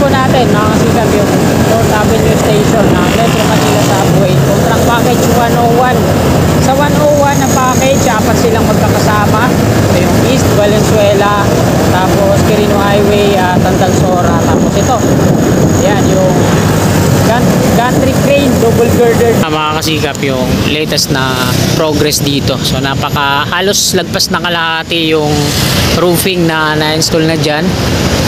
po natin mga kasikap yung North Avenue Station ng Metro Manila Subway. Contract package 101. Sa 101 na package, apat silang magkakasama. Ito yung East Valenzuela, tapos Quirino Highway, Tantalsora, tapos ito. Yan yung gantry crane double girder. Mga kasikap yung latest na progress dito. So halos lagpas na kalahati yung roofing na na-install na dyan.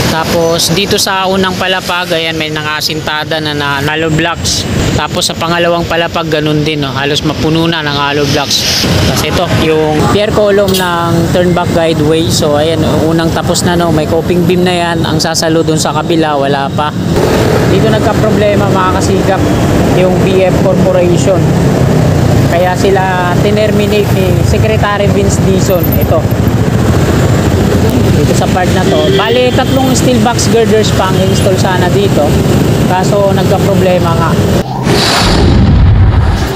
Tapos dito sa unang palapag, ayan, may nakasintada na hollow blocks. Tapos sa pangalawang palapag, ganun din, no? Halos mapuno na ng hollow blocks. Tapos ito yung pier column ng turn back guideway. So ayan, unang tapos na, no? May coping beam na yan. Ang sasalo dun sa kabila, wala pa. Dito nagka-problema mga kasigap yung BF Corporation. Kaya sila tinerminate ni Secretary Vince Dizon. Ito dito sa part na to. Bali, tatlong steel box girders pa ang install sana dito. Kaso nagka-problema nga.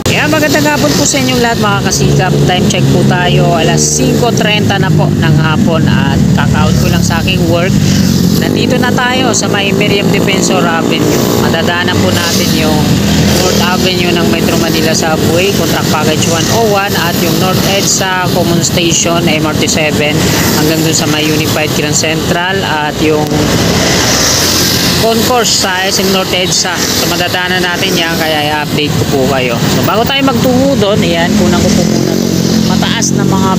Kaya magandang hapon po sa inyong lahat mga kasikap. Time check po tayo. Alas 5:30 na po ng hapon at kaka-out ko lang sa aking work. Nandito na tayo sa may Miriam Defensor Avenue. Madadaanan po natin yung North Avenue ng Metro Manila Subway, contract package 101, at yung North Edge sa Common Station MRT7 hanggang dun sa may Unified Grand Central, at yung concourse sa SM North EDSA. So madadaanan natin yan, kaya i-update ko po kayo. So bago tayo magtungo doon, ayan, kunan ko po muna mataas na mga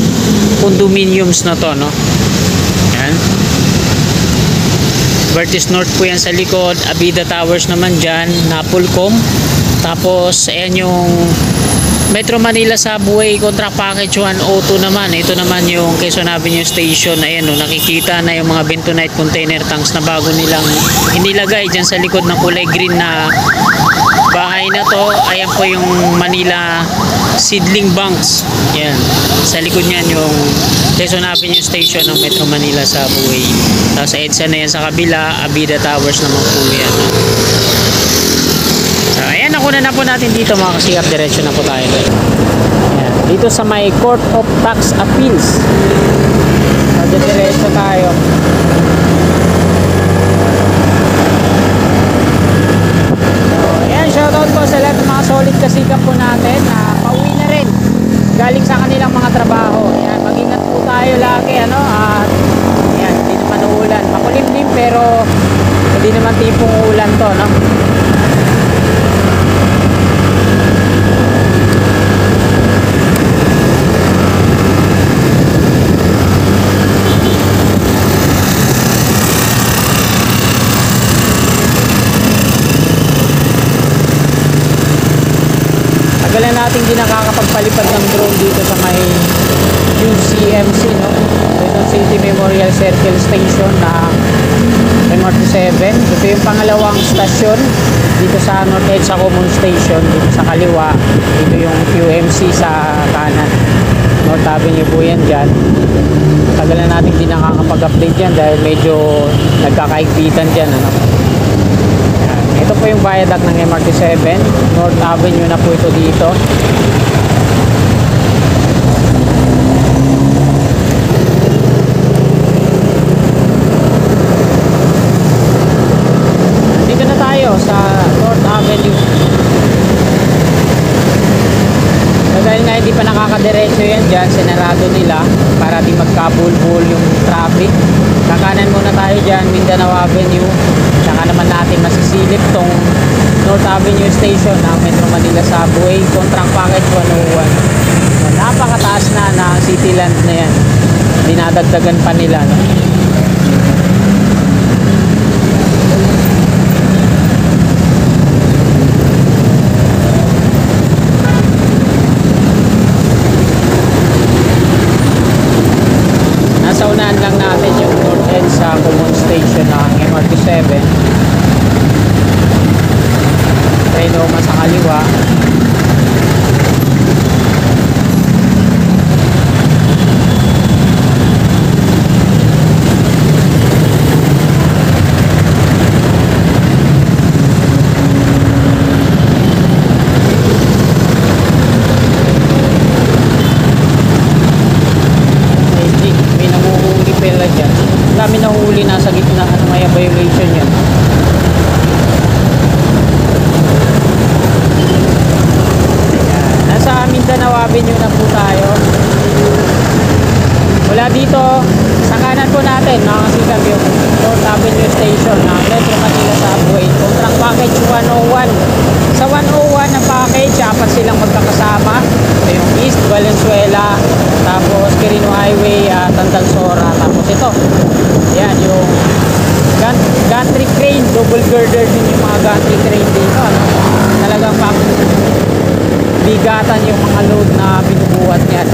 condominiums na to, no? Ayan. Vertis North po yan sa likod, Abida Towers naman dyan, Napolcom. Tapos ayan yung Metro Manila Subway contract package 102 naman. Ito naman yung Quezon Avenue Station. Ayan, no, nakikita na yung mga bentonite container tanks na bago nilang inilagay dyan sa likod ng kulay green na bahay na to. Ayan po yung Manila Seedling Banks. Yan, sa likod niyan yung Quezon Avenue Station ng Metro Manila Subway. Tapos EDSA na yan sa kabila, Abida Towers naman po yan. So ayan, nakuha na po natin dito mga kasikap. Diretso na po tayo. Ayan, dito sa may Court of Tax Appeals. So diretso tayo. So ayan, shoutout po sa lahat ng mga solid kasikap po natin na pauwi na rin galing sa kanilang mga trabaho. Ayan, mag-ingat po tayo lagi, ano, at ayan, hindi naman uulan, makulimlim pero hindi naman tipong ulan to, no? Tagalan natin din nakakapagpalipad ng drone dito sa may UCMC, no? Quezon City Memorial Circle Station na MRT7. Ito yung pangalawang stasyon dito sa North Edge sa Common Station. Dito sa kaliwa, dito yung QMC sa kanan. North Avenue po yan dyan. Tagalan natin din nakakapag-update yan dahil medyo nagkakaigpitan dyan, ano? Ito po yung viaduct ng MRT7. North Avenue na po ito dito. Dito na tayo sa North Avenue. So dahil nga hindi pa nakakadiretso yan dyan, sinarado nila para di magkabulbul yung traffic. Kakanan muna tayo dyan, Mindanao Avenue. Tsaka naman natin masisilip tong North Avenue Station ng Metro Manila Subway, contract package 101. So, napakataas na Cityland na yan. Dinadagdagan pa nila, no? Nasa unahan lang natin yung North End sa Common Station ng MRT7. Trinoma sa kaliwa. May nanguhuli pala dyan. Dami nahuli nasa gitna. Ano may violation yan? double girder din yung mga gantry crane dito, ano? Talagang pang bigatan yung mga load na binubuhat niyan.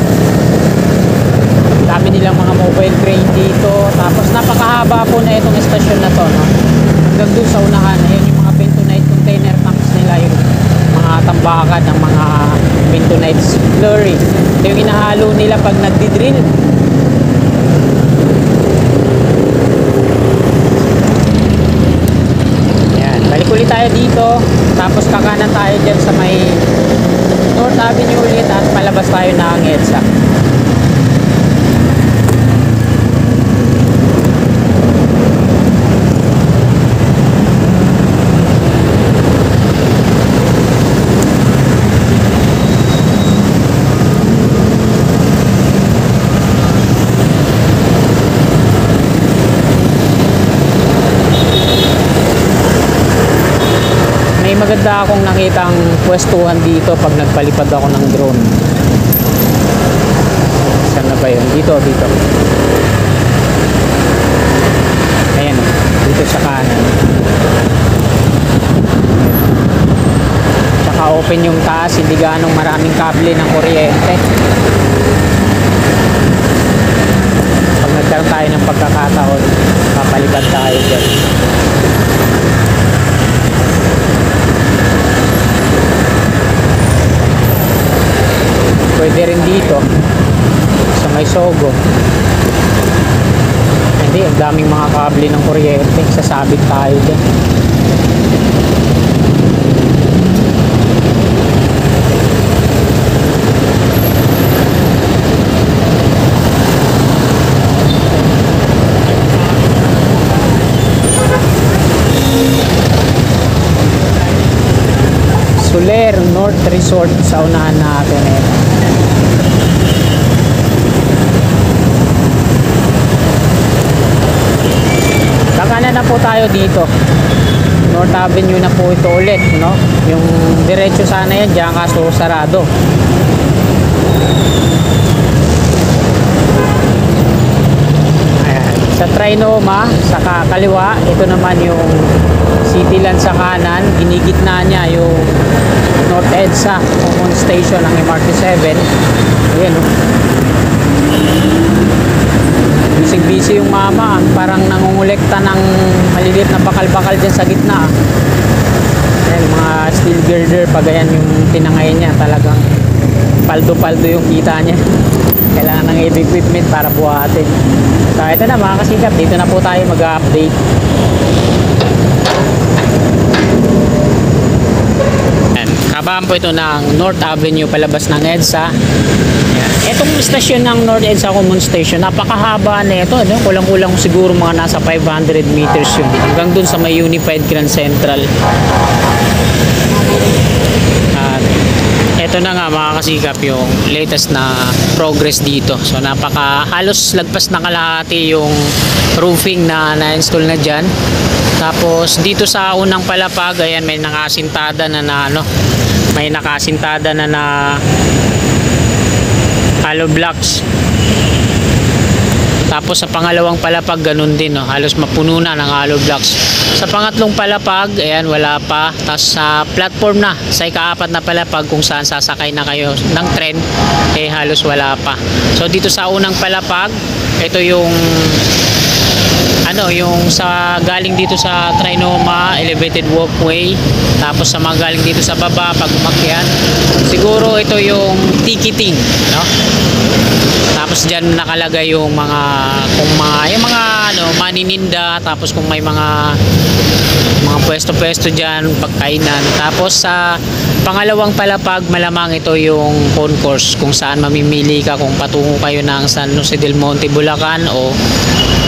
Dami nilang mga mobile crane dito. Tapos napakahaba po na itong estasyon na to, no? Hanggang dun sa unahan, ayun yung mga bentonite container tanks nila, yung mga tambakan ng mga bentonite slurry. Ito yung inahalo nila pag nagdi-drill. Yan, balik ulit tayo dito. Tapos kakanan tayo dyan sa may North Avenue ulit at palabas tayo ng EDSA. Maganda akong nakitang pwestuhan dito pag nagpalipad ako ng drone. Saan na ba yun? Dito. Ayan, dito sa kanan. Tsaka open yung taas, hindi ganong maraming kable ng kuryente. Pag nagkaroon tayo ng pagkakataon, papalipad tayo dyan. Pwede rin dito sa may Sogo. Hindi, ang daming mga kable ng kuryente, sasabit tayo dyan. Soler North Resort sa unahan natin eh. Kakanan na po tayo dito. North Avenue na po ito ulit, no? Yung diretso sana yan diyan, kaso sarado. Ayan. Sa Trinoma, sa kaliwa, ito naman yung Cityland sa kanan. Ginigitna niya yung North EDSA Common Station ng MRT7. Ayan, no? Busy yung mama, parang nangungulekta ng maliliit na bakal-bakal dyan sa gitna. Ayan, mga steel girder, pagayan yung tinangay niya, talagang paldo-paldo yung kita niya. Kailangan ng heavy equipment para buhatin. So ito na mga kasikap, dito na po tayo mag-update. Kabahan po ito ng North Avenue palabas ng EDSA. Etong istasyon ng North EDSA Common Station, napakahaba na ito, no? Kulang-kulang siguro mga nasa 500 meters yun, hanggang dun sa may Unified Grand Central. At ito na nga mga kasikap yung latest na progress dito. So halos lagpas na kalahati yung roofing na na-install na dyan. Tapos dito sa unang palapag, ayan, may nakasintada na hollow blocks. Tapos sa pangalawang palapag ganun din, no? Halos mapuno na ng hollow blocks. Sa pangatlong palapag, ayan, wala pa. Tapos sa platform na, sa ikaapat na palapag kung saan sasakay na kayo ng tren, eh halos wala pa. So dito sa unang palapag, ito yung yung sa galing dito sa Trinoma elevated walkway. Tapos sa mga galing dito sa baba pag umakyat, siguro ito yung ticketing, no? Tapos diyan nakalagay yung mga manininda, tapos kung may mga pwesto-pwesto diyan, pagkainan. Tapos sa pangalawang palapag, malamang ito yung concourse kung saan mamimili ka kung patungo kayo ng San Jose del Monte, Bulacan o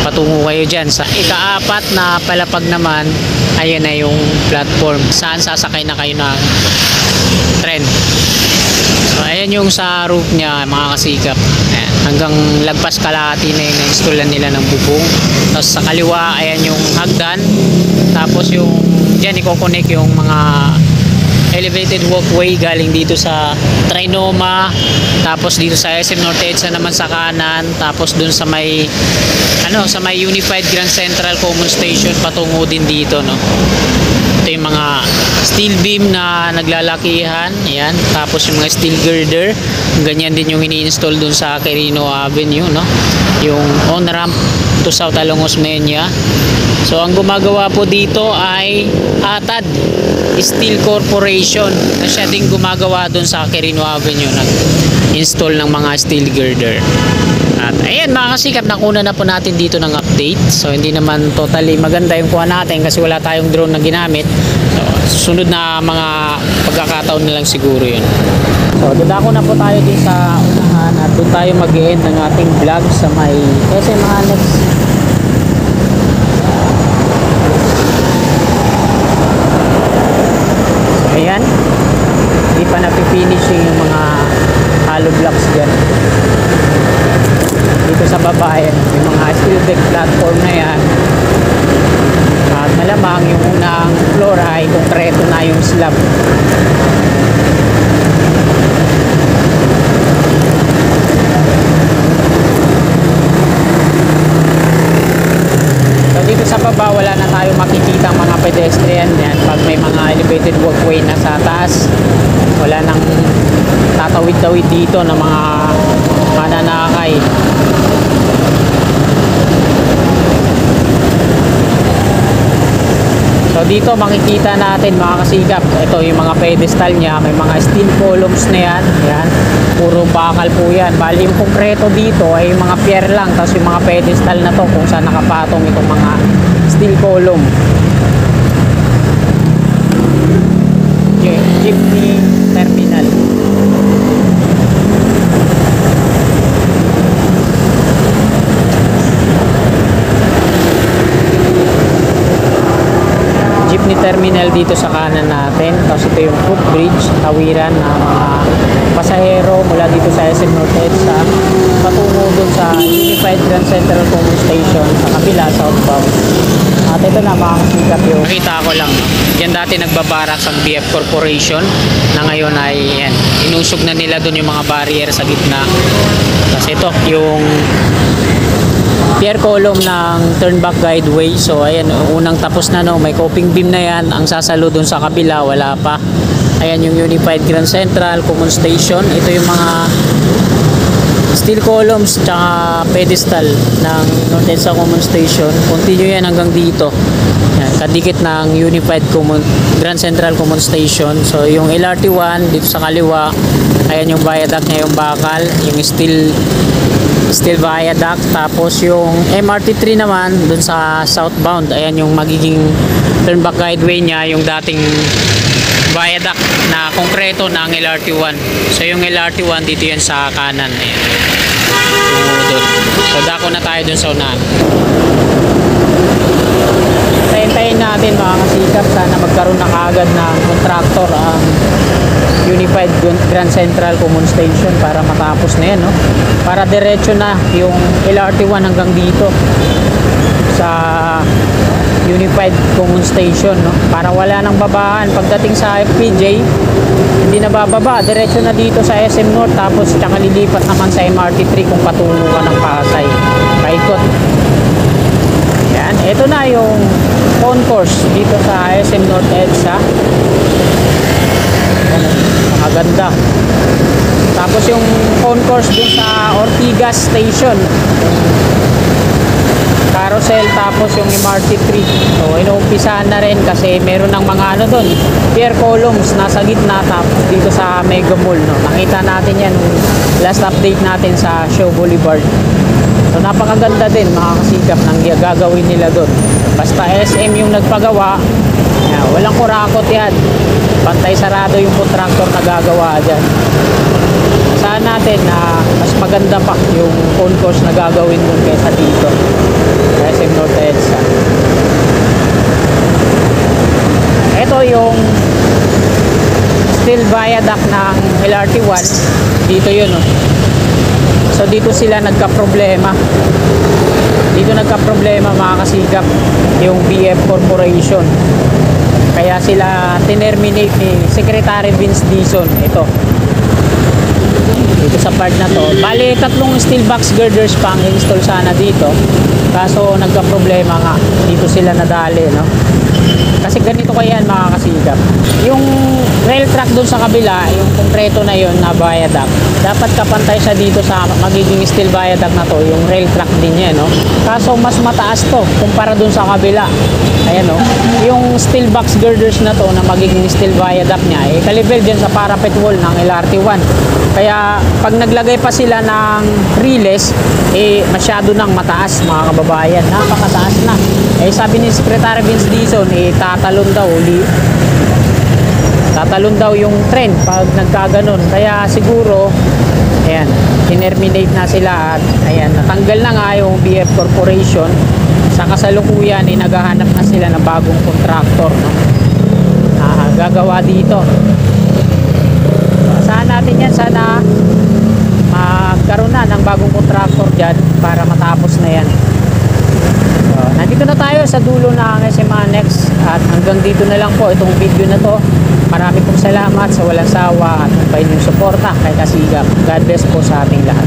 patungo kayo dyan. Sa ikaapat na palapag naman, ayan na yung platform saan sasakay na kayo ng tren. So ayan yung sa roof niya mga kasikap. Ayan, hanggang lagpas kalahati na yung na-installan nila ng bubong. Tapos sa kaliwa, ayan yung hagdan. Tapos yung dyan i-connect yung mga elevated walkway galing dito sa Trinoma, tapos dito sa SM North EDSA naman sa kanan, tapos dun sa may sa may Unified Grand Central Common Station patungo din dito, no. Ito yung mga steel beam na naglalakihan, yan. Tapos yung mga steel girder, ganyan din yung ini-install dun sa Quirino Avenue, no. Yung on-ramp to South Along Osmeña. So ang gumagawa po dito ay ATAD Steel Corporation, na siya din gumagawa dun sa Quirino Avenue, nag-install ng mga steel girder. At ayan mga kasikap, nakuna na po natin dito ng update. So hindi naman totally maganda yung kuha natin kasi wala tayong drone na ginamit. So sunod na mga pagkakataon na lang siguro yun. So dadako na po tayo din sa unahan at doon tayo mag-e-end ng ating vlog sa may SM Annex. So ayan, hindi pa napifinishing yung mga hollow blocks dyan. Dito sa baba yan, yung mga steel deck platform na yan, at malamang yung unang floor ay konkreto na yung slab. So dito sa baba wala na tayo makikita mga pedestrian yan. Pag may mga elevated walkway na sa taas, wala nang tatawid-tawid dito ng mga mananakay. So dito makikita natin mga kasigap, ito yung mga pedestal niya, may mga steel columns na yan, yan. Puro bakal po yan. Bali yung konkreto dito ay yung mga pier lang, tapos yung mga pedestal na to kung saan nakapatong itong mga steel column. Jeepney terminal. Jeepney terminal dito sa kanan natin. Tapos ito yung footbridge, tawiran ng mga pasahero mula dito sa SM North EDSA patungo dun sa Unified Grand Central Common Station sa kabila, southbound. At ito na mga kasikap yung nakita ko lang, yan dati nagbabarak sa BF Corporation na ngayon ay yan, inusog na nila dun yung mga barrier sa gitna. Kasi ito yung pier column ng turnback guideway. So ayan, unang tapos na, no, may coping beam na yan. Ang sasalo dun sa kabila wala pa. Ayan yung Unified Grand Central Common Station. Ito yung mga steel columns tsaka pedestal ng North EDSA Common Station. Continue yan hanggang dito. Yan, kadikit ng Unified Grand Central Common Station. So yung LRT1 dito sa kaliwa, ayan yung viaduct niya, yung bakal, yung steel viaduct. Tapos yung MRT3 naman dun sa southbound, ayan yung magiging turnback guideway niya, yung dating viaduct na konkreto ng LRT1. So yung LRT1 dito yan sa kanan, ayan, dun. So dako na tayo dun sa unahan. Tayin natin mga kasikap, sana magkaroon na kaagad ng contractor ang Unified Grand Central Common Station para matapos na yan, no? Para diretso na yung LRT1 hanggang dito sa Unified Common Station, no? Para wala nang babaan pagdating sa FPJ, hindi na bababa, diretso na dito sa SM North, tapos tsaka lilipat naman sa MRT3 kung patungo ka ng Pasay, paikot. Yan, ito na yung concourse dito sa SM North EDSA. Maganda. Tapos yung concourse dun sa Ortigas Station, carousel, tapos yung MRT3. So inuumpisahan na rin kasi meron ng mga dun, pier columns nasa gitna, tapos dito sa Mega Mall, no? Nakita natin yan last update natin sa Show Boulevard. So napakaganda din mga kasikap ng gagawin nila doon. Basta SM yung nagpagawa, yan, walang kurakot yan. Pantay sarado yung contractor na gagawa dyan. Saan natin na mas maganda pa yung concourse na gagawin doon kaysa dito SM North EDSA. Ito yung steel viaduct ng LRT1. Dito yun, oh. So dito sila nagka-problema. Dito nagka-problema mga kasigap yung BF Corporation. Kaya sila tinerminate ni Secretary Vince Dizon. Ito. Dito sa part na to. Bali, 3 steel box girders pa ang install sana dito. Kaso nagka-problema nga. Dito sila nadali, no? Kasi ganito kaya yan mga kasigap. Yung rail track dun sa kabila, yung konkreto na yun na viaduct, dapat kapantay siya dito sa magiging steel viaduct na to, yung rail track din niya, no? Kaso mas mataas to kumpara dun sa kabila. Ayan, no? Yung steel box girders na to na magiging steel viaduct niya, eh, kalibel dyan sa parapet wall ng LRT1. Kaya pag naglagay pa sila ng riles, eh masyado nang mataas mga kababayan. Napakataas na. Eh sabi ni Secretary Vince Dizon, eh tatalon daw yung trend pag nagkaganon. Kaya siguro, ayan, tinerminate na sila at ayan, natanggal na nga yung BF Corporation. Sa kasalukuyan, eh, naghahanap na sila ng bagong contractor, no? Gagawa dito. Saan natin yan? Sana magkaroon na ng bagong contractor dyan para matapos na yan. Nandito na tayo sa dulo ng SM Annex at hanggang dito na lang po itong video na to. Marami pong salamat sa walang sawa at ng inyong suporta kay Kasigap. God bless po sa ating lahat.